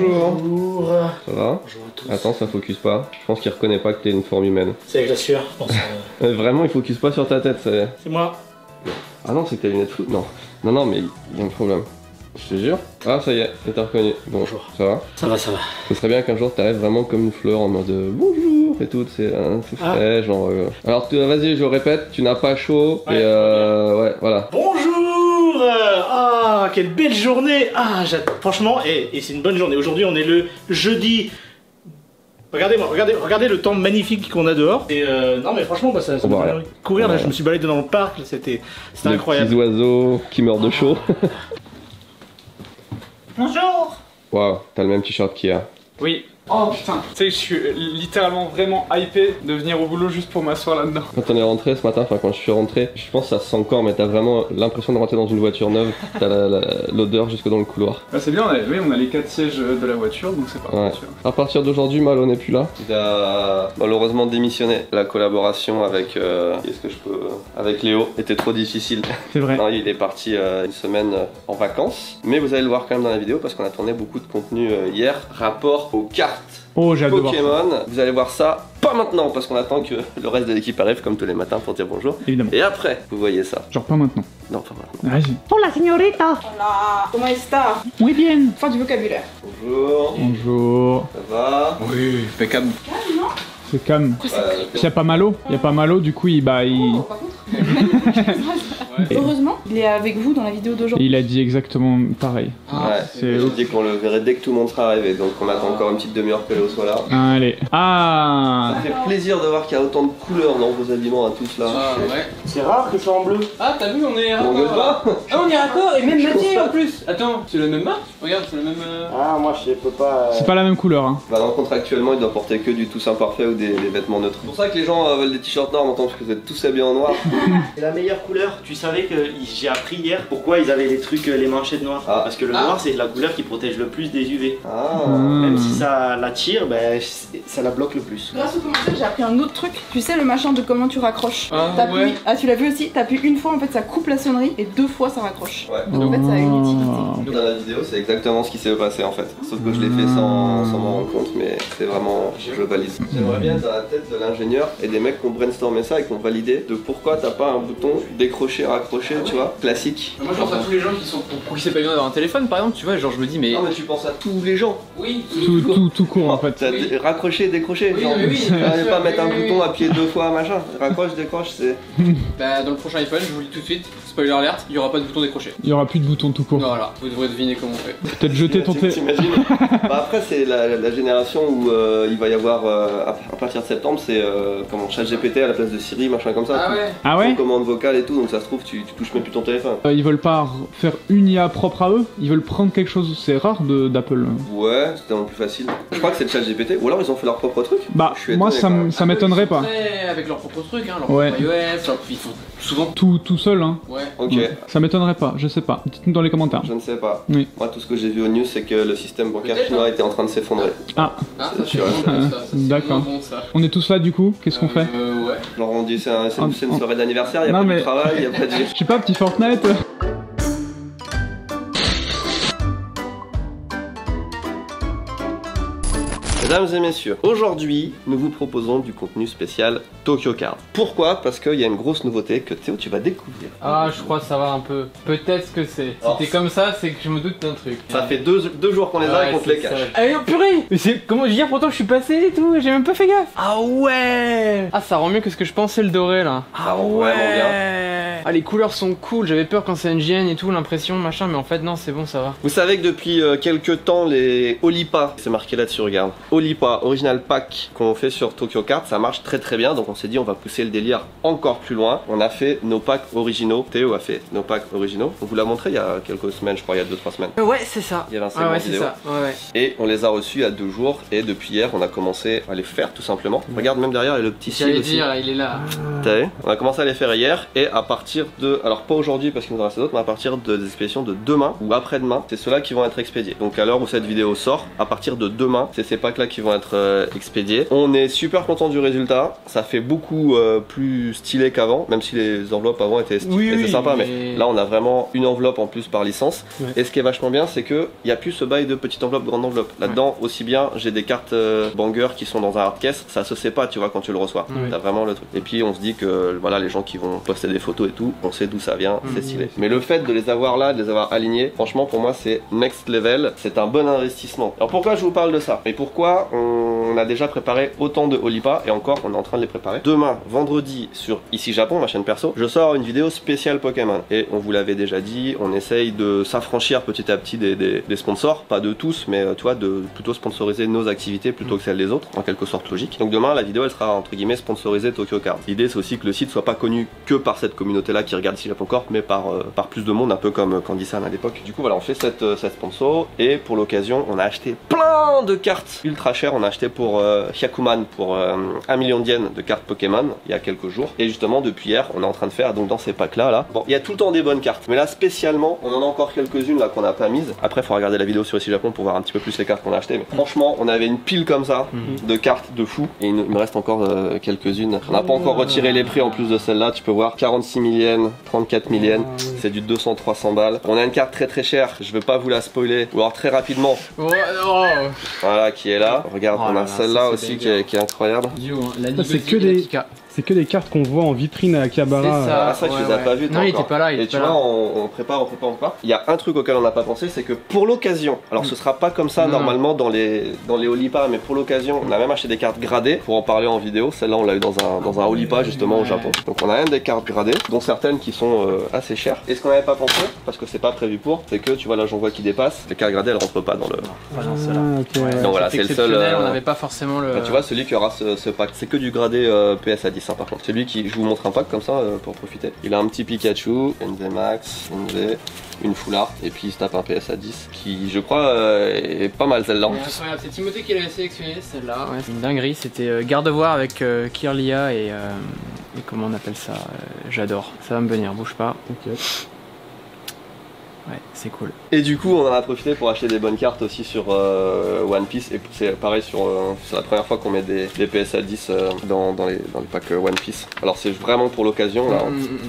Bonjour. Bonjour. Ça va? Bonjour à tous. Attends, ça focus pas. Je pense qu'il reconnaît pas que t'es une forme humaine. C'est avec la sueur, je pense. Vraiment, il focus pas sur ta tête. C'est moi. Ah non, c'est que t'as les lunettes floues. Non. Non, mais il y a un problème. Je te jure. Ah, ça y est, il t'a reconnu. Bonjour. Ça va? Ça va, ça va. Ce serait bien qu'un jour t'arrives vraiment comme une fleur en mode bonjour et tout, c'est tout frais, genre. Alors, vas-y, je répète, tu n'as pas chaud Ouais, et ouais, voilà. Bonjour. Ah, quelle belle journée. Ah, franchement, et c'est une bonne journée. Aujourd'hui, on est le jeudi. Regardez-moi, regardez le temps magnifique qu'on a dehors. Et non, mais franchement, bah, ça me donne envie de courir. Là, je me suis baladé dans le parc, c'était incroyable. Petits oiseaux qui meurent de chaud. Bonjour. Waouh, t'as le même t-shirt qu'il y a. Oui. Oh putain, tu sais que je suis littéralement vraiment hypé de venir au boulot juste pour m'asseoir là-dedans. Quand on est rentré ce matin, enfin quand je suis rentré, je pense que ça se sent encore, mais t'as vraiment l'impression de rentrer dans une voiture neuve. T'as l'odeur jusque dans le couloir. Bah c'est bien, on a les 4 sièges de la voiture, donc c'est pas Ouais. À partir d'aujourd'hui, Malo n'est plus là. Il a malheureusement démissionné. La collaboration avec avec Léo était trop difficile. C'est vrai. Non, il est parti une semaine en vacances, mais vous allez le voir quand même dans la vidéo parce qu'on a tourné beaucoup de contenu hier, rapport aux cartes Oh, j'ai hâte de voir Pokémon. Vous allez voir ça, pas maintenant parce qu'on attend que le reste de l'équipe arrive comme tous les matins pour dire bonjour. Évidemment. Et après, vous voyez ça. Genre pas maintenant. Non, pas maintenant. Vas-y. Hola, señorita. Hola, ¿cómo está? Oui, bien. Fin du vocabulaire. Bonjour. Bonjour. Ça va? Oui, impeccable. Calme, non? C'est calme. Il y a pas Malo, du coup il Oh, par contre. Heureusement, il est avec vous dans la vidéo d'aujourd'hui. il a dit exactement pareil. Ouais, c'est je ouf. dis qu'on le verrait dès que tout le monde sera arrivé, donc on attend encore une petite demi-heure que Léo soit là. Allez. Ah. Ça fait plaisir de voir qu'il y a autant de couleurs dans vos aliments à tous là. Ah ouais. C'est rare que je sois en bleu. Ah t'as vu on est On gueule raccord. pas? Ah on est raccord et même Mathieu en plus. Attends, c'est la même marque? Regarde, c'est la même. Ah, moi je peux pas. C'est pas la même couleur hein. Bah non, contractuellement il doit porter que du tout imparfait ou des vêtements neutres. C'est pour ça que les gens veulent des t-shirts noirs maintenant parce que vous êtes tous habillés en noir. C'est la meilleure couleur. Tu savais que j'ai appris hier pourquoi ils avaient les trucs, les manchettes noires. Ah. Parce que le noir c'est la couleur qui protège le plus des UV. Ah. Même si ça l'attire, ben, ça la bloque le plus. Grâce au commentaire, j'ai appris un autre truc. Tu sais, le machin de comment tu raccroches. Ah, T'appuies. ouais. Ah, tu l'as vu aussi? T'appuies une fois, en fait, ça coupe la sonnerie et 2 fois ça raccroche. Ouais. Donc en fait, ça a une utilité. Dans la vidéo, c'est exactement ce qui s'est passé en fait. Sauf que je l'ai fait sans m'en rendre compte, mais c'est vraiment, je valide. J'aimerais bien être dans la tête de l'ingénieur et des mecs qui ont brainstormé ça et qui ont validé de pourquoi t'as pas un bouton décrocher, raccrocher, tu vois, classique. Moi je pense à tous les gens qui sont pour qui c'est pas bien d'avoir un téléphone par exemple, tu vois, genre je me dis mais. Non mais tu penses à tous les gens. Oui. Tout court en fait. T'as Oui. raccrocher, décrocher. Oui, genre, mais oui, tu vas bien pas sûr, mettre un oui, oui, bouton, oui. appuyer 2 fois, machin. Raccroche, décroche, c'est. Bah dans le prochain iPhone, je vous le dis tout de suite, spoiler alert, il y aura pas de bouton décroché. Il y aura plus de bouton tout court. Voilà, vous devrez deviner comment on fait. Peut-être jeter ton téléphone. T'imagines. Bah après c'est la génération où il va y avoir à partir de septembre c'est comment ChatGPT à la place de Siri, machin comme ça. Ah ouais. Ah ouais. Commande vocale et tout, donc ça se trouve tu touches même plus ton téléphone. Ils veulent pas faire une IA propre à eux. Ils veulent prendre quelque chose. C'est rare d'Apple. Ouais, c'était tellement plus facile. Je crois que c'est le ChatGPT, ou alors ils ont fait leur propre truc. Bah Je suis moi étonné, ça quand même. ça m'étonnerait pas. Ouais, avec leur propre truc, hein, leur Ouais. propre iOS, genre, ils font souvent. Tout seul hein. Ouais. Ok, Ça m'étonnerait pas. Je sais pas. Dites-nous dans les commentaires. je ne sais pas. Oui. Moi tout ce que j'ai vu aux news c'est que le système bancaire Peut-être, chinois était en train de s'effondrer. Ah. Ah, C'est ça sûr, c'est bon, ça, c'est D'accord. bon, ça. On est tous là du coup. Qu'est-ce qu'on fait? Ouais. Genre on dit c'est une soirée d'anniversaire, y a Non, pas mais- de travail, y a pas de... Je sais pas, petit Fortnite. Mesdames et messieurs, aujourd'hui, nous vous proposons du contenu spécial Tokyo Card. Pourquoi? Parce qu'il y a une grosse nouveauté que Théo, tu vas découvrir. Ah, je crois savoir un peu. Peut-être ce que c'est. Oh. Si t'es comme ça, c'est que je me doute d'un truc. Ça fait deux jours qu'on les a et qu'on te les cache. Allez, purée! Mais c'est comment dire pourtant je suis passé et tout, j'ai même pas fait gaffe. Ah ouais! Ah, ça rend mieux que ce que je pensais le doré là. Ça rend vraiment bien. Ah, les couleurs sont cool, j'avais peur quand c'est NGN et tout, l'impression, machin, mais en fait, non, c'est bon, ça va. Vous savez que depuis quelques temps, les Olipa, c'est marqué là-dessus, regarde. Olipa Original Pack qu'on fait sur Tokyo Card, ça marche très très bien. Donc on s'est dit, on va pousser le délire encore plus loin. On a fait nos packs originaux. Théo a fait nos packs originaux. On vous l'a montré il y a quelques semaines, je crois, il y a 2-3 semaines. Ouais, c'est ça. Il y avait un segment ouais, c'est vidéo. ça. Ouais. Et on les a reçus il y a 2 jours. Et depuis hier, on a commencé à les faire tout simplement. Regarde, même derrière, il y a le petit J'allais seal aussi. dire, il est là. T'as vu? On a commencé à les faire hier. Et à partir de. Alors pas aujourd'hui parce qu'il nous en reste d'autres, mais à partir des expéditions de demain ou après-demain, c'est ceux-là qui vont être expédiés. Donc à l'heure où cette vidéo sort, à partir de demain, c'est ces packs-là là qui vont être expédiés. On est super content du résultat. Ça fait beaucoup plus stylé qu'avant, même si les enveloppes avant étaient sympa, mais là on a vraiment une enveloppe en plus par licence. Et ce qui est vachement bien, c'est que il y a plus ce bail de petite enveloppe, grande enveloppe. Là-dedans, aussi bien, j'ai des cartes banger qui sont dans un hard case, ça se sait pas, tu vois, quand tu le reçois. T'as vraiment le truc. Et puis on se dit que voilà, les gens qui vont poster des photos et tout, on sait d'où ça vient, c'est stylé. Mais le fait de les avoir là, de les avoir alignés, franchement pour moi c'est next level, c'est un bon investissement. Alors pourquoi je vous parle de ça? Et pourquoi on a déjà préparé autant de Olipa et encore on est en train de les préparer. Demain, vendredi, sur Ici Japon, ma chaîne perso, je sors une vidéo spéciale Pokémon. Et on vous l'avait déjà dit, on essaye de s'affranchir petit à petit des sponsors, pas de tous, mais tu vois, de plutôt sponsoriser nos activités plutôt que celles des autres, en quelque sorte logique. Donc demain, la vidéo elle sera entre guillemets sponsorisée Tokyo Card. L'idée c'est aussi que le site soit pas connu que par cette communauté là qui regarde Ici Japon Corp, mais par plus de monde, un peu comme Candy-san à l'époque. Du coup voilà, on fait cette sponsor et pour l'occasion on a acheté plein de cartes ultra chères. On a acheté pour Hyakuman pour 1 million de yens de cartes Pokémon il y a quelques jours. Et justement depuis hier on est en train de faire donc dans ces packs là. Bon, il y a tout le temps des bonnes cartes, mais là spécialement on en a encore quelques-unes là qu'on n'a pas mises. Après faut regarder la vidéo sur Ici Japon pour voir un petit peu plus les cartes qu'on a achetées. Mais franchement on avait une pile comme ça de cartes de fou. Et il me reste encore quelques-unes. On n'a pas encore retiré les prix en plus de celle-là. Tu peux voir 46 000 yens, 34 000 yens. C'est du 200-300 balles. On a une carte très chère. Je veux pas vous la spoiler. Ou alors très rapidement. Voilà qui est là. Regarde, on a celle-là aussi qui est incroyable. C'est que des cartes qu'on voit en vitrine à Akihabara. Ah ça tu les as pas vues. Non, il était pas là. Et tu vois, on prépare. Il y a un truc auquel on n'a pas pensé, c'est que pour l'occasion, alors ce sera pas comme ça normalement dans les Olipa, mais pour l'occasion, on a même acheté des cartes gradées pour en parler en vidéo. Celle-là, on l'a eu dans un Olipa justement au Japon. Donc on a même des cartes gradées, dont certaines qui sont assez chères. Et ce qu'on n'avait pas pensé, parce que c'est pas prévu pour, c'est que tu vois là j'en vois qui dépasse. Les cartes gradées, elles rentrent pas dans le. Donc voilà, c'est le seul. On n'avait pas forcément le. Tu vois, celui qui aura ce pack, c'est que du gradé PSA 10 par contre. Celui qui, je vous montre un pack comme ça pour profiter. Il a un petit Pikachu, NV Max, NV, une full art et puis il se tape un PSA 10 qui je crois est pas mal celle-là. C'est Timothée qui l'avait sélectionné celle-là. C'est une dinguerie, c'était garde-voir avec Kirlia et comment on appelle ça, j'adore. Ça va me venir, bouge pas. Ok. Ouais, c'est cool. Et du coup, on en a profité pour acheter des bonnes cartes aussi sur One Piece. Et c'est pareil, c'est la première fois qu'on met des PSA 10 dans les packs One Piece. Alors, c'est vraiment pour l'occasion. Là.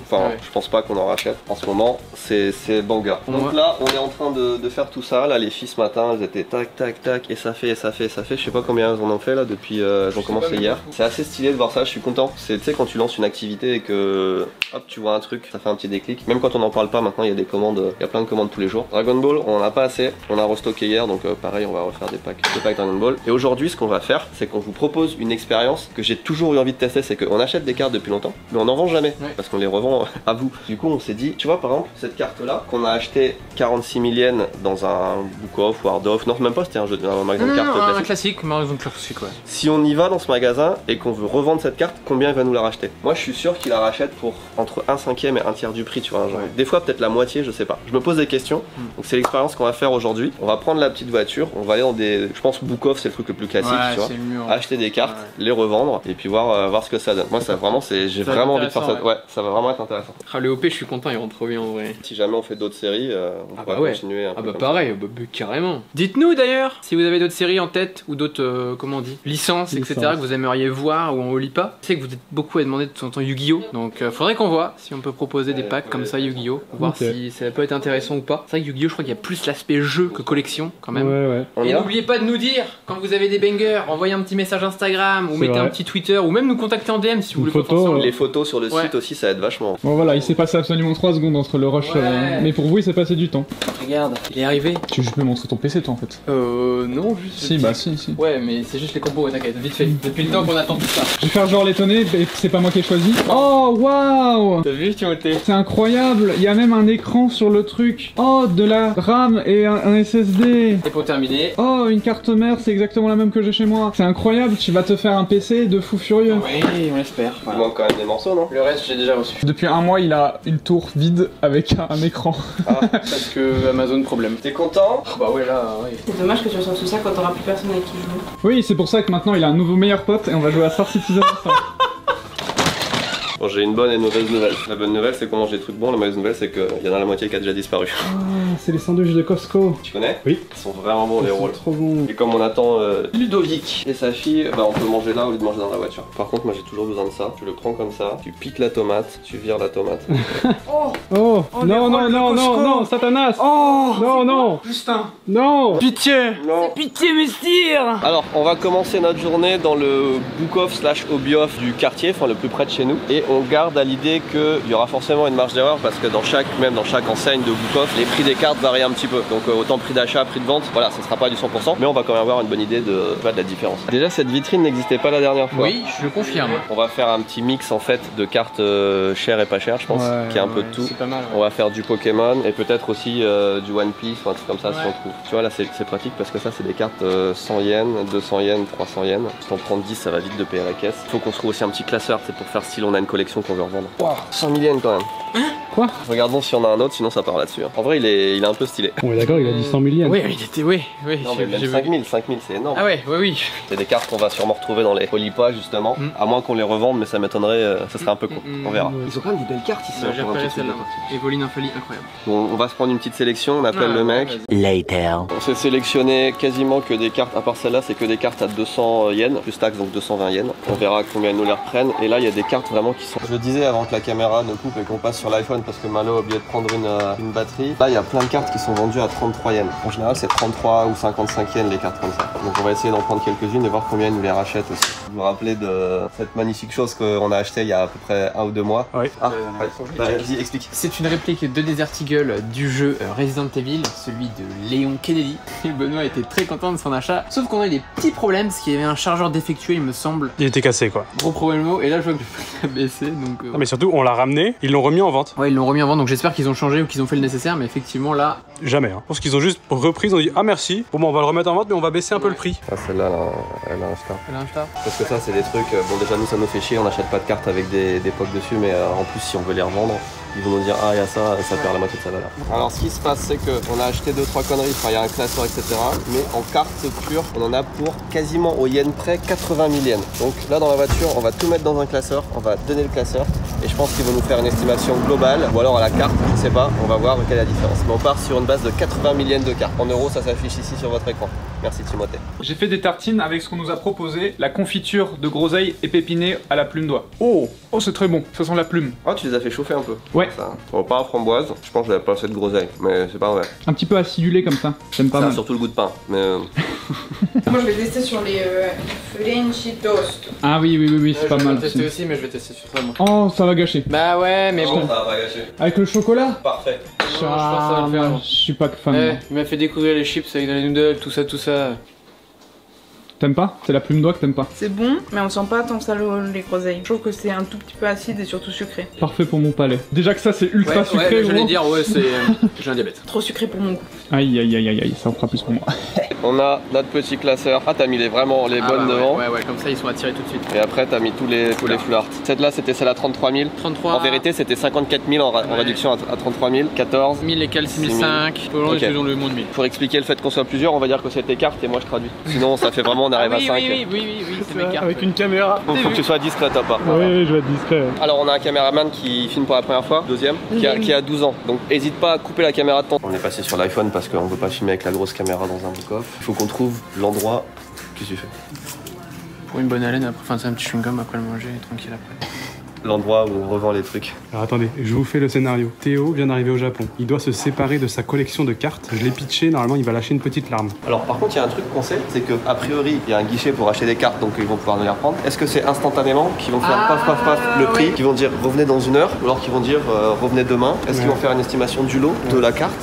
Enfin, je pense pas qu'on en rachète. En ce moment, c'est banger. Donc là, on est en train de faire tout ça. Là, les filles ce matin, elles étaient tac, tac, tac. Et ça fait. Je sais pas combien elles en ont fait là depuis. Elles ont commencé hier. C'est assez stylé de voir ça. Je suis content. Tu sais, quand tu lances une activité et que hop, tu vois un truc, ça fait un petit déclic. Même quand on n'en parle pas, maintenant, il y a des commandes. Il y a plein de commandes tous les jours. Dragon Ball, on en a pas assez, on a restocké hier, donc pareil, on va refaire des packs Dragon Ball. Et aujourd'hui, ce qu'on va faire, c'est qu'on vous propose une expérience que j'ai toujours eu envie de tester, c'est qu'on achète des cartes depuis longtemps, mais on n'en vend jamais, parce qu'on les revend à vous. Du coup, on s'est dit, tu vois, par exemple, cette carte-là, qu'on a acheté 46 000 yens dans un book off ou hard off, non, même pas, c'était un jeu, un magasin de cartes classique. Un classique, magasin classique, ouais. Si on y va dans ce magasin et qu'on veut revendre cette carte, combien il va nous la racheter? Moi, je suis sûr qu'il la rachète pour entre 1/5 et 1/3 du prix, tu vois. Genre, des fois, peut-être la moitié, je sais pas. Je me pose des questions. Donc c'est l'expérience qu'on va faire aujourd'hui. On va prendre la petite voiture, on va aller dans des, je pense book off c'est le truc le plus classique, tu vois. Acheter des cartes, les revendre et puis voir ce que ça donne. Moi ça vraiment j'ai vraiment envie de faire ça. Ouais, ça va vraiment être intéressant. Ah, le OP je suis content, il rentre trop bien en vrai. Si jamais on fait d'autres séries, on pourra continuer un peu. Pareil, carrément. Dites-nous d'ailleurs si vous avez d'autres séries en tête ou d'autres comment on dit, licences, etc. que vous aimeriez voir ou en Olipa. Je sais que vous êtes beaucoup à demander de temps en temps Yu-Gi-Oh! Donc faudrait qu'on voit si on peut proposer des packs comme ça Yu-Gi-Oh! Voir si ça peut être intéressant ou pas. C'est vrai que Yu-Gi-Oh! Je crois qu'il y a plus l'aspect jeu que collection quand même. Et n'oubliez pas de nous dire quand vous avez des bangers, envoyez un petit message Instagram ou mettez un petit Twitter ou même nous contacter en DM si vous voulez. Les photos sur le site aussi ça aide vachement. Bon voilà, il s'est passé absolument 3 secondes entre le rush, mais pour vous il s'est passé du temps. Regarde, il est arrivé. Tu veux juste me montrer ton PC toi en fait? Non, juste. Si, bah si. Ouais, mais c'est juste les compos, t'inquiète, vite fait. Depuis le temps qu'on attend tout ça. Je vais faire genre l'étonner, et c'est pas moi qui ai choisi. Oh waouh! T'as vu Timothée? C'est incroyable, il y a même un écran sur le truc. Oh, de la RAM et un SSD. Et pour terminer. Oh, une carte mère, c'est exactement la même que j'ai chez moi. C'est incroyable, tu vas te faire un PC de fou furieux. Oui, on l'espère. Il manque quand même des morceaux, non? Le reste, j'ai déjà reçu. Depuis un mois, il a une tour vide avec un écran. Parce que Amazon problème. T'es content? Bah ouais, là, oui. C'est dommage que tu reçoives tout ça quand t'auras plus personne avec qui jouer. Oui, c'est pour ça que maintenant il a un nouveau meilleur pote et on va jouer à Star Citizen ensemble. Bon, j'ai une bonne et une mauvaise nouvelle. La bonne nouvelle, c'est qu'on mange des trucs bons. La mauvaise nouvelle, c'est qu'il y en a la moitié qui a déjà disparu. Ah, c'est les sandwichs de Costco. Tu connais? Oui. Ils sont vraiment bons les rôles. Trop bon. Et comme on attend Ludovic et sa fille, bah on peut manger là au lieu de manger dans la voiture. Par contre, moi j'ai toujours besoin de ça. Tu le prends comme ça, tu piques la tomate, tu vires la tomate. Oh, Oh, Oh, non, les non, rolls de non, non, Costco. non, Satanas. Oh Non, non, Justin non. Pitié. Non. Pitié, messire. Alors, on va commencer notre journée dans le book-off / hobby-off du quartier, enfin le plus près de chez nous. Et on garde à l'idée qu'il y aura forcément une marge d'erreur parce que même dans chaque enseigne de book-off, les prix des cartes varient un petit peu. Donc autant prix d'achat, prix de vente, voilà, ça sera pas du 100%, mais on va quand même avoir une bonne idée de la différence. Déjà, cette vitrine n'existait pas la dernière fois. Oui, je confirme. On va faire un petit mix en fait de cartes chères et pas chères, je pense, qui est un peu de tout. C'est pas mal. On va faire du Pokémon et peut-être aussi du One Piece ou un truc comme ça si on trouve. Tu vois là c'est pratique parce que ça c'est des cartes 100 yens, 200 yens, 300 yens. Si t'en prends 10 ça va vite de payer la caisse. Faut qu'on trouve aussi un petit classeur, c'est pour faire style on a une collection qu'on veut revendre. Wow, 100 000 yens quand même. Quoi? Regardons si on a un autre, sinon ça part là-dessus. En vrai il est un peu stylé. On est d'accord, il a dit 100 000 yens. Oui, il était, oui. Non mais même 5000 c'est énorme. Ah ouais, oui. C'est des cartes qu'on va sûrement retrouver dans les Holipa justement, à moins qu'on les revende mais ça m'étonnerait, ça serait un peu con. On verra. Ils ont quand même des belles cartes ici. J'ai repéré celle-là. Evoline Infali, incroyable. Bon, on va se prendre une petite sélection, on appelle le mec. Later. On s'est sélectionné quasiment que des cartes, à part celle-là, c'est que des cartes à 200 yens, plus taxe donc 220 yens. On verra combien ils nous les reprennent. Et là, il y a des cartes vraiment qui sont. Je le disais avant que la caméra ne coupe et qu'on passe sur l'iPhone parce que Malo a oublié de prendre une batterie. Là, il y a plein de cartes qui sont vendues à 33 yens. En général, c'est 33 ou 55 yens les cartes comme ça. Donc, on va essayer d'en prendre quelques-unes et voir combien ils nous les rachètent aussi. Vous vous rappelez de cette magnifique chose qu'on a acheté il y a à peu près 1 ou 2 mois? Oui. Ah, vas-y, explique. C'est une réplique de Desert Eagle du jeu Resident Evil, celui de Léon Kennedy. Et Benoît était très content de son achat. Sauf qu'on a eu des petits problèmes, parce qu'il y avait un chargeur défectueux, il me semble. Il était cassé quoi. Gros problème. Et là, je vois que le prix a baissé. Donc, Non, mais surtout, on l'a ramené, ils l'ont remis en vente. ouais, ils l'ont remis en vente, donc j'espère qu'ils ont changé ou qu'ils ont fait le nécessaire. Mais effectivement, là, Jamais. Hein. Je pense qu'ils ont juste repris, ils ont dit ah merci. Bon, bah, on va le remettre en vente, mais on va baisser un peu le prix. Ah, celle-là, elle a un star. elle a un star. Parce que ça, c'est des trucs. Bon, déjà, nous, ça nous fait chier, on n'achète pas de cartes avec des POC dessus, mais en plus, si on veut les revendre, ils vont nous dire ah, il y a ça, ça perd la moitié de sa valeur. Alors, ce qui se passe, c'est qu'on a acheté 2-3 conneries, enfin, il y a un classeur, etc. Mais en cartes pures, on en a pour quasiment au yen près 80 000 yens. Donc là, dans la voiture, on va tout mettre dans un classeur, on va donner le classeur, et je pense qu'ils vont nous faire une estimation globale, ou alors à la carte, je sais pas, on va voir quelle est la différence. Mais on part sur une base de 80 000 yens de cartes. En euros, ça s'affiche ici sur votre écran. Merci Timothée. J'ai fait des tartines avec ce qu'on nous a proposé, la confiture de groseille épépinée à la plume d'oie. Oh c'est très bon, ça sent la plume. Ah, tu les as fait chauffer un peu. Ouais. Ça. Bon, pas à framboise, je pense que j'avais pas assez de groseille, mais c'est pas vrai. Un petit peu acidulé comme ça. J'aime pas Ça a mal. surtout le goût de pain, mais moi je vais tester sur les Frenchy Toast. Ah oui, c'est pas Je mal. vais tester aussi. aussi, mais je vais tester sur toi, moi. Oh, ça va gâcher. Bah ouais, mais bon. ça va pas gâcher. Avec le chocolat? Parfait. Non, je pense que ça va le faire. Je suis pas que fan. Ouais, moi. il m'a fait découvrir les chips avec les noodles, tout ça. T'aimes pas? C'est la plume d'oie que t'aimes pas. C'est bon, mais on sent pas tant que ça les groseilles. Je trouve que c'est un tout petit peu acide et surtout sucré. Parfait pour mon palais. Déjà que ça c'est ultra sucré. j'allais gros. dire, ouais, c'est. J'ai un diabète. Trop sucré pour mon goût. Aïe, ça en fera plus pour moi. On a notre petit classeur. Ah, t'as mis les bonnes devant. Ouais, comme ça ils sont attirés tout de suite. Et après, t'as mis tous les full art. Cette là, c'était celle à 33 000. 33. En vérité, c'était 54 000 en réduction à 33 000. 14. 1000 et quelques, 6005. Pour Ok. le monde 1000. Pour expliquer le fait qu'on soit plusieurs, on va dire que c'est tes cartes et moi je traduis. Sinon, ça fait vraiment, on arrive à 5. Oui, c'est mes cartes. Avec une caméra. Faut que tu sois discret, t'as pas. Oui, je vais être discret. Alors on a un caméraman qui filme pour la première fois, deuxième, qui a 12 ans. Donc n'hésite pas à couper la caméra de temps. On est passé sur l'iPhone parce qu'on veut pas filmer avec la grosse caméra dans un book-off. Il faut qu'on trouve l'endroit. Qu'est-ce que tu fais? Pour une bonne haleine, après, enfin c'est un petit chewing-gum après le manger, tranquille après. L'endroit où on revend les trucs. Alors attendez, je vous fais le scénario. Théo vient d'arriver au Japon. Il doit se séparer de sa collection de cartes. Je l'ai pitché, normalement il va lâcher une petite larme. Alors par contre il y a un truc qu'on sait, c'est que a priori il y a un guichet pour acheter des cartes donc ils vont pouvoir nous les reprendre. Est-ce que c'est instantanément qu'ils vont faire paf le prix, qu'ils vont dire revenez dans une heure ou alors qu'ils vont dire revenez demain? Est-ce qu'ils vont faire une estimation du lot de la carte?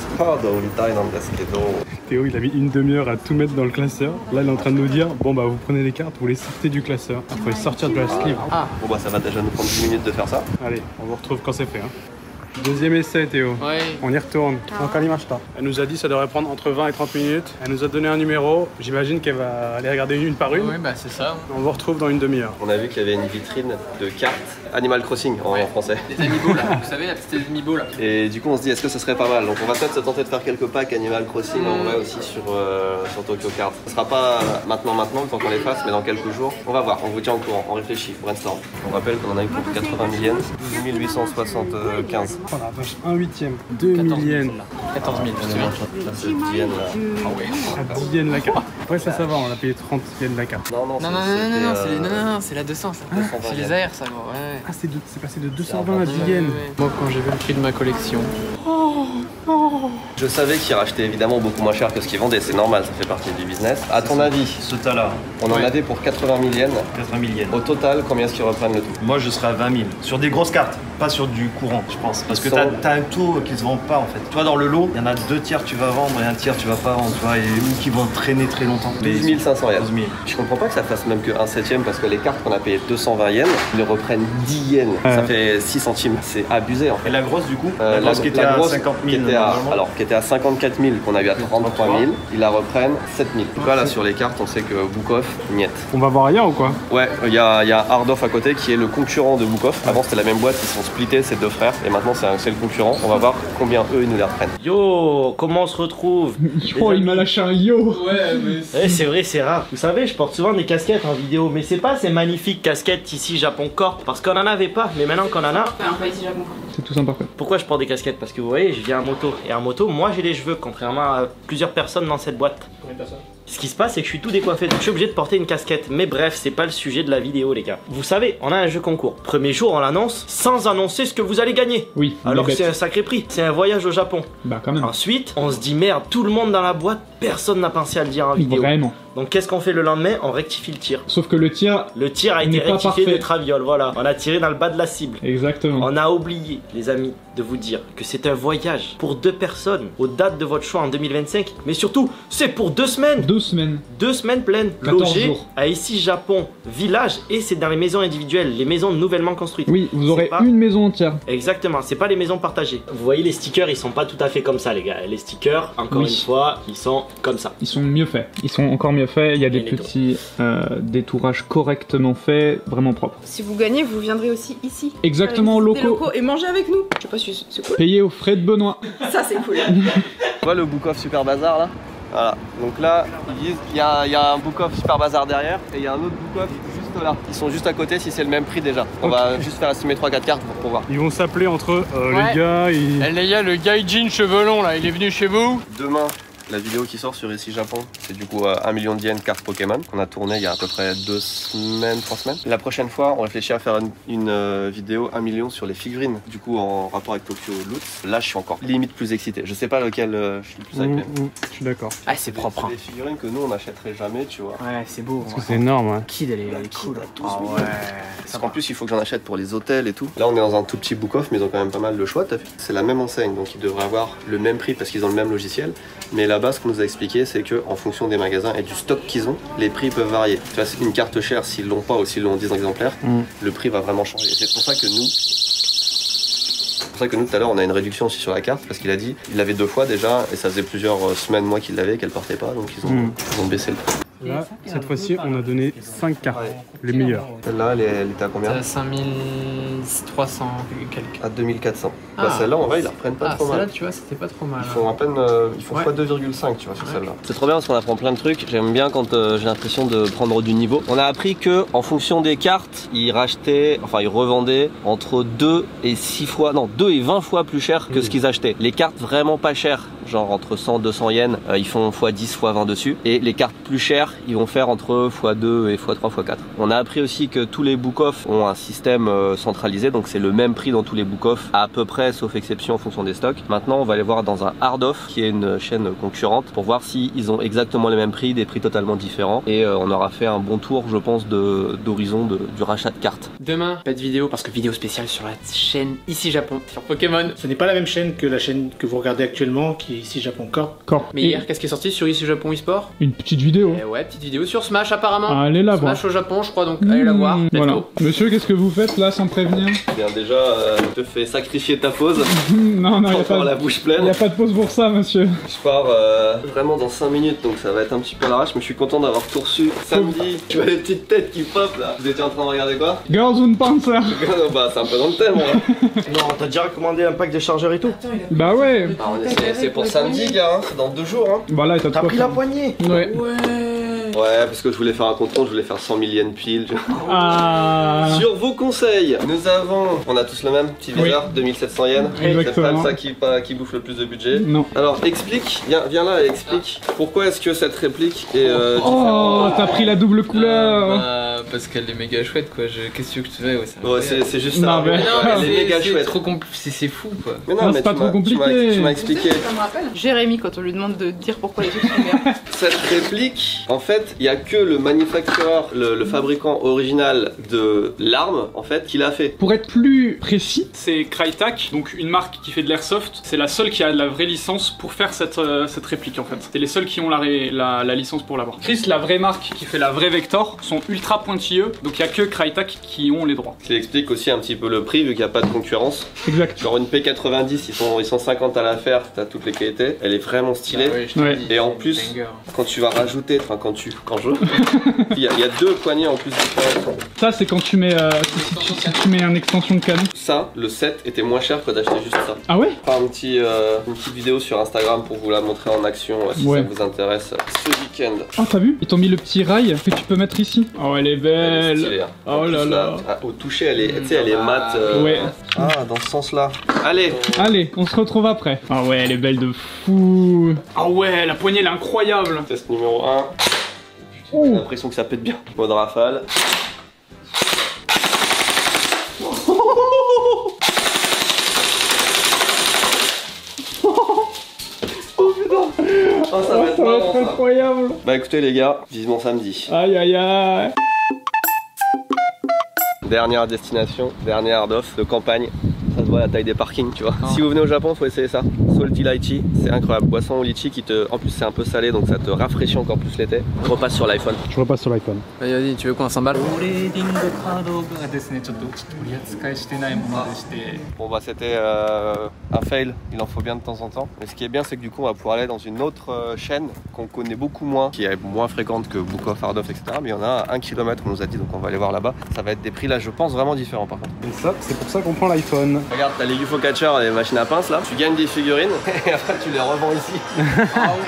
Théo il a mis une demi-heure à tout mettre dans le classeur. Là il est en train de nous dire bon bah vous prenez les cartes, vous les sortez du classeur. Après sortir de la sleeve. Bon bah ça va déjà nous prendre 10 minutes de faire ça. Allez, on vous retrouve quand c'est fait. Hein. Deuxième essai, Théo. Ouais. On y retourne. Donc, Kalimashita. Elle nous a dit que ça devrait prendre entre 20 et 30 minutes. Elle nous a donné un numéro. J'imagine qu'elle va aller regarder une par une. Oui, bah c'est ça. On vous retrouve dans une demi-heure. On a vu qu'il y avait une vitrine de cartes Animal Crossing en français. Les amiibo là, vous savez, la petite amiibo là. Et du coup on se dit est-ce que ce serait pas mal. Donc on va peut-être se tenter de faire quelques packs Animal Crossing en vrai aussi sur Tokyo Kart. Ce sera pas maintenant le temps qu'on les fasse, mais dans quelques jours. On va voir, on vous tient au courant, on réfléchit, brainstorm. On rappelle qu'on en a eu pour 80 000 yens, 12 875. Oh la vache, 1/8. 2 000 yens. 14 000, tu Là, c'est 10 yens là. Ah ouais. À 10 yens la carte. Après ça va, on a payé 30 yens la carte. Non, c'est la 200 ça. 220 C'est les AR ça, gros. Ouais. Ah c'est passé de 220 à 10 yens. Moi quand j'ai vu le prix de ma collection. Je savais qu'ils rachetaient évidemment beaucoup moins cher que ce qu'ils vendaient, c'est normal, ça fait partie du business. À ton avis, Ce tas-là, on en avait pour 80 000 yens. 80 000 yens. Au total, combien est-ce qu'ils reprennent le tout? Moi, je serais à 20 000. Sur des grosses cartes, pas sur du courant, je pense. Parce que t'as un taux qui se vend pas en fait. Tu vois, dans le lot, il y en a 2 tiers tu vas vendre et un tiers tu vas pas vendre, tu vois, et ou qui vont traîner très longtemps. 12 500 yens. 12 000. Je comprends pas que ça fasse même que 1/7 parce que les cartes qu'on a payées 220 yens, ils reprennent 10 yens. Ça fait 6 centimes. C'est abusé en fait. Et la grosse du coup La grosse qui était la à grosse 50 000 qui était à, normalement. alors, qui était à 54 000 qu'on a eu à 33 000, ils la reprennent 7 000. En tout cas là sur les cartes on sait que Boukov, niet. On va voir ailleurs ou quoi? Ouais, il y a Hardov à côté qui est le concurrent de Boukov. Avant c'était la même boîte, ils sont splittés ces deux frères et maintenant c'est le concurrent. On va voir combien eux ils nous les reprennent. Yo, comment on se retrouve? Oh, il m'a lâché un yo. Ouais, mais. C'est vrai, c'est rare. Vous savez, je porte souvent des casquettes en vidéo, mais c'est pas ces magnifiques casquettes ici Japon Corp, parce qu'on en avait pas, mais maintenant qu'on en a. C'est tout simple. Pourquoi je porte des casquettes? Parce que vous voyez, je viens en moto, et en moto, moi j'ai les cheveux, contrairement à plusieurs personnes dans cette boîte. Combien de personnes? Ce qui se passe, c'est que je suis tout décoiffé, donc je suis obligé de porter une casquette. Mais bref, c'est pas le sujet de la vidéo, les gars. Vous savez, on a un jeu concours. Premier jour, on l'annonce sans annoncer ce que vous allez gagner. Oui. Alors que bête. c'est un sacré prix. C'est un voyage au Japon. Bah quand même. Ensuite, on se dit merde, tout le monde dans la boîte, personne n'a pensé à le dire en vidéo. Vraiment. Donc qu'est-ce qu'on fait le lendemain? On rectifie le tir. Sauf que le tir. Le tir a été N'est pas rectifié parfait. de traviole, voilà. On a tiré dans le bas de la cible. Exactement. On a oublié, les amis, de vous dire que c'est un voyage pour 2 personnes aux dates de votre choix en 2025. Mais surtout, c'est pour 2 semaines. 2 semaines. 2 semaines pleines, 14 logées jours. à ici Japon village, et c'est dans les maisons individuelles, les maisons nouvellement construites. Oui, vous aurez C'est pas- une maison entière. Exactement, c'est pas les maisons partagées. Vous voyez les stickers, ils sont pas tout à fait comme ça les gars. Les stickers, encore Oui. une fois, ils sont comme ça. Ils sont mieux faits. Ils sont encore mieux faits. Il y a des Et les petits détourages correctement faits, vraiment propres. Si vous gagnez, vous viendrez aussi ici. Exactement, Faire une visite des locaux. et manger avec nous. Je sais pas si c'est cool. Payés aux frais de Benoît. Ça, c'est cool. Tu vois le Boukov Super Bazar là? Voilà, donc là ils disent qu'il y a un Boukov Super Bazar derrière et il y a un autre Boukov juste là. Ils sont juste à côté si c'est le même prix déjà. On va juste faire estimer 3-4 cartes pour voir. Ils vont s'appeler entre eux, Ouais. les gars, ils... Les gars, le gaijin cheveux longs là, il est venu chez vous? Demain, la vidéo qui sort sur ici Japon, c'est du coup 1 million de yens carte Pokémon qu'on a tourné il y a à peu près 2 semaines, 3 semaines. La prochaine fois, on réfléchit à faire une vidéo 1 million sur les figurines, du coup en rapport avec Tokyo Loot. Là, je suis encore limite plus excité. Je sais pas lequel je suis le plus hypé. Je suis d'accord. Ah, c'est propre. C'est des figurines que nous on n'achèterait jamais, tu vois. Ouais, c'est beau. Parce que c'est énorme, hein. Kid, elle est cool. Ah ouais. Parce qu'en plus, il faut que j'en achète pour les hôtels et tout. Là, on est dans un tout petit book-off, mais ils ont quand même pas mal de choix, t'as vu. C'est la même enseigne, donc ils devraient avoir le même prix parce qu'ils ont le même logiciel. Mais là-bas, ce qu'on nous a expliqué, c'est que en fonction des magasins et du stock qu'ils ont, les prix peuvent varier. Tu vois, c'est une carte chère, s'ils l'ont pas ou s'ils l'ont en 10 exemplaires, le prix va vraiment changer. C'est pour ça que nous. C'est pour ça que nous, tout à l'heure, on a une réduction aussi sur la carte, parce qu'il a dit, il l'avait 2 fois déjà, et ça faisait plusieurs semaines, mois qu'il l'avait, qu'elle partait pas, donc ils ont baissé le prix. Là, cette fois-ci, on a donné 5 cartes, les meilleures. Celle-là, elle était à combien? C'est à 5300 quelques. À 2400. Ah. Bah, celle-là, en vrai, ils la reprennent pas Ah, trop mal. celle-là, tu vois, c'était pas trop mal. Ils font à peine ils font Ouais. x2,5 tu vois sur celle-là. C'est trop bien parce qu'on apprend plein de trucs. J'aime bien quand j'ai l'impression de prendre du niveau. On a appris que en fonction des cartes, ils revendaient entre 2 et 6 fois, non 2 et 20 fois plus cher que ce qu'ils achetaient. Les cartes vraiment pas chères, genre entre 100 200 yens, ils font x10 x20 dessus. Et les cartes plus chères, ils vont faire entre x2 et x3 x4. On a appris aussi que tous les book-off ont un système centralisé, donc c'est le même prix dans tous les book-off à peu près, sauf exception en fonction des stocks. Maintenant, on va aller voir dans un Hard-Off, qui est une chaîne concurrente, pour voir s'ils ont exactement les mêmes prix, des prix totalement différents. Et on aura fait un bon tour, je pense, d'horizon du rachat de cartes. Demain, pas de vidéo parce que vidéo spéciale sur la chaîne Ici Japon, sur Pokémon. Ce n'est pas la même chaîne que la chaîne que vous regardez actuellement, qui puis ici Japon Corp. Mais hier, qu'est-ce qui est sorti sur ici Japon eSport? Une petite vidéo. Ouais, petite vidéo sur Smash apparemment. Allez la voir. Smash au Japon, je crois, donc allez la voir. Voilà. Go. Monsieur, qu'est-ce que vous faites là sans prévenir? Bien déjà, je te fais sacrifier ta pause. Non, non, Encore il la bouche pleine. n'y a pas de pause pour ça, monsieur. Je pars vraiment dans 5 minutes, donc ça va être un petit peu à l'arrache, mais je suis content d'avoir tout reçu. Samedi, tu vois les petites têtes qui pop là. Vous étiez en train de regarder quoi? Girls und Panzer. Bah c'est un peu dans le thème, hein. Non, t'as déjà commandé un pack de chargeurs et tout? Bah ouais. Ah, c'est pour samedi, gars, hein. C'est dans 2 jours. Hein. Bah là, t'as T'as pris la poignée? Ouais. Ouais, parce que je voulais faire un contrôle, je voulais faire 100 000 yens pile. Ah. Sur vos conseils, nous avons. On a tous le même petit viseur, 2700 yens. Exactement. C'est pas ça qui bouffe le plus de budget. Non. Alors explique, viens là et explique pourquoi est-ce que cette réplique est Oh, t'as pris la double couleur. Parce qu'elle est méga chouette quoi. Qu'est-ce que tu veux? Ouais, c'est juste ça. Non, mais- Elle est méga chouette. Trop c'est fou quoi. Mais Non, mais c'est pas tu trop m'as- compliqué. Tu m'as expliqué. Ça me rappelle Jérémy quand on lui demande de dire pourquoi les trucs sont bien. Cette réplique, en fait, il y a que le manufactureur, le fabricant original de l'arme, en fait, qui l'a fait. Pour être plus précis, C'est Crytek, donc une marque qui fait de l'airsoft. C'est la seule qui a la vraie licence pour faire cette réplique en fait. C'est les seuls qui ont la licence pour l'avoir. Chris, la vraie marque qui fait la vraie Vector, sont ultra pointilleux, donc il y a que Crytek qui ont les droits. Ce qui explique aussi un petit peu le prix, vu qu'il n'y a pas de concurrence. exact. Genre une P90, ils sont 50 à la faire, t'as toutes les qualités. Elle est vraiment stylée. Ah oui, je te Ouais. dis, Et en plus, banger. quand tu vas rajouter, enfin quand je, il y a 2 poignées en plus différentes. Ça, c'est quand tu mets, si tu mets une extension de canon. Ça, le set était moins cher que d'acheter juste ça. Ah ouais? Faire une petite vidéo sur Instagram pour vous la montrer en action si Ouais. ça vous intéresse ce week-end. Oh, t'as vu? Ils t'ont mis le petit rail que tu peux mettre ici. Oh, elle est Elle est belle. stylée, hein. Oh En là plus, là. au toucher, elle est, tu sais, elle est mat. Ouais. Ah, dans ce sens-là. Allez. Allez, on se retrouve après. Ah ouais, elle est belle de fou. Ah ouais, la poignée elle est incroyable. Test numéro 1. J'ai l'impression que ça pète bien. Mode rafale. Oh putain. Oh, ça va être marrant, ça. incroyable. Bah écoutez les gars, vivement samedi. Aïe aïe aïe. Dernière destination, dernière hard-off de campagne. Ça se voit la taille des parkings, tu vois. Si vous venez au Japon, faut essayer ça. Salty lychee, c'est incroyable. Boisson au litchi qui te. En plus, c'est un peu salé donc ça te rafraîchit encore plus l'été. Je repasse sur l'iPhone. Je repasse sur l'iPhone. Vas-y, tu veux qu'on s'emballe? Bon bah c'était un fail, il en faut bien de temps en temps. Mais ce qui est bien c'est que du coup on va pouvoir aller dans une autre chaîne qu'on connaît beaucoup moins, qui est moins fréquente que Book of Hard Off, etc. Mais il y en a à 1 km on nous a dit, donc on va aller voir là-bas. Ça va être des prix là je pense vraiment différents par contre. Et ça, c'est pour ça qu'on prend l'iPhone. Regarde, t'as les UFO Catcher, les machines à pince là, tu gagnes des figurines et après tu les revends ici.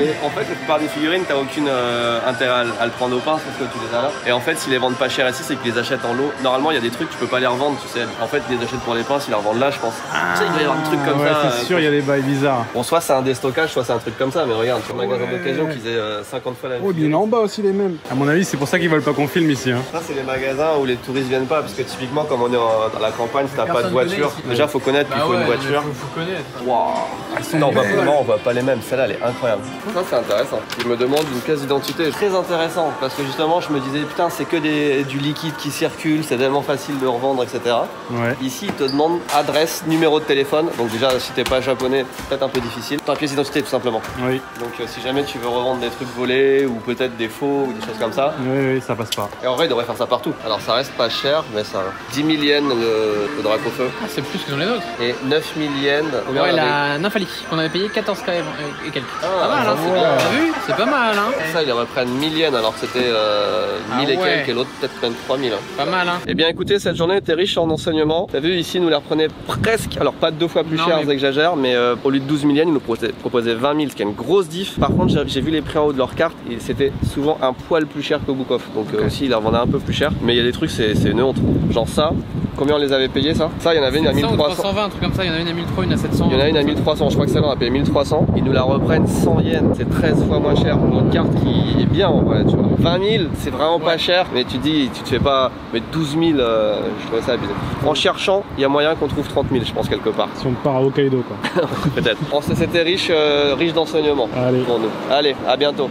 Et en fait la plupart des figurines t'as aucune intérêt à le prendre au pince parce que tu les as là. Et en fait s'ils les vendent pas cher ici c'est qu'ils les achètent en lot. Normalement il y a des trucs tu peux pas les revendre tu sais. En fait ils les achètent pour les pinces, ils les revendent là je pense. Tu sais il doit y avoir des trucs comme ouais, ça. c'est sûr, il y a des bails bizarres. Bon, soit c'est un déstockage, soit c'est un truc comme ça, mais regarde, sur le magasin d'occasion qui faisait 50 fois la même. Oh, il y en a en bas aussi les mêmes. À mon avis, c'est pour ça qu'ils veulent pas qu'on filme ici. Hein. Ça, c'est les magasins où les touristes viennent pas, parce que typiquement, comme on est dans la campagne, si t'as pas de voiture, déjà faut connaître qu'il faut une voiture. Faut connaître. Waouh! Non, on voit pas les mêmes, celle-là elle est incroyable. Ça, c'est intéressant. Je me demande une pièce d'identité très intéressant, parce que justement, je me disais, putain, c'est que du liquide qui circule, c'est tellement facile de revendre, etc. Ouais. Ici, ils te demandent adresse, numéro de téléphone, donc déjà, si t'es pas japonais, peut-être un peu difficile. Ta pièce d'identité, tout simplement. Oui. Donc si jamais tu veux revendre des trucs volés ou peut-être des faux ou des choses comme ça. Oui, ça passe pas. Et en vrai, ils devraient faire ça partout. Alors ça reste pas cher, mais ça. 10 000 yens le drac au feu. Ah, c'est plus que dans les autres. Et 9 000 yens. Ouais, la Nymphali, qu'on avait payé 14 quand même et quelques. Ah, pas mal, hein, j'avoue, t'as vu? C'est pas mal, hein. Ça, ils reprennent 1000 yens alors que c'était 1000 et ouais. quelques et l'autre peut-être même 3000. Hein. Pas mal, hein. Eh bien écoutez, cette journée était riche en enseignements. T'as vu, ici, nous les reprenait presque, alors pas 2 fois plus Non, cher, mais- j'exagère, mais au lieu de 12 000 yens, ils nous proposaient 20 000, ce qui est une grosse diff. Par contre, j'ai vu les prix en haut de leur carte et c'était souvent un poil plus cher que Book Off. Donc aussi, ils leur vendaient un peu plus cher. Mais il y a des trucs, c'est une honte. Genre ça, combien on les avait payés ça? Ça, il y en avait une à 700 ou 1300. 320, un truc comme ça, il y en a une à 1300, une à 700. Il y en a une à 1300, je crois que celle-là on a payé 1300. Ils nous la reprennent 100 yens, c'est 13 fois moins cher. Notre carte qui est bien en vrai, tu vois. 20 000, c'est vraiment pas cher, mais tu dis, tu te fais pas. Mais 12 000, je trouvais ça abusé. En cherchant, il y a moyen qu'on trouve 30 000, je pense, quelque part. Si on part à Hokkaido, quoi. Peut-être. C'était riche, riche d'enseignements pour nous. Allez, à bientôt.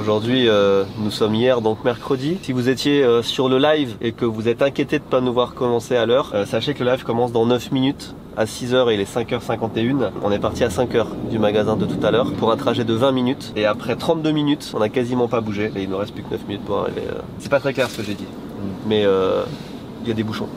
Aujourd'hui, nous sommes hier, donc mercredi. Si vous étiez sur le live et que vous êtes inquiété de ne pas nous voir commencer à l'heure, sachez que le live commence dans 9 minutes. À 6h et il est 5h51. On est parti à 5h du magasin de tout à l'heure pour un trajet de 20 minutes. Et après 32 minutes, on n'a quasiment pas bougé. Et il ne reste plus que 9 minutes pour arriver. C'est pas très clair ce que j'ai dit. Mais il y a des bouchons.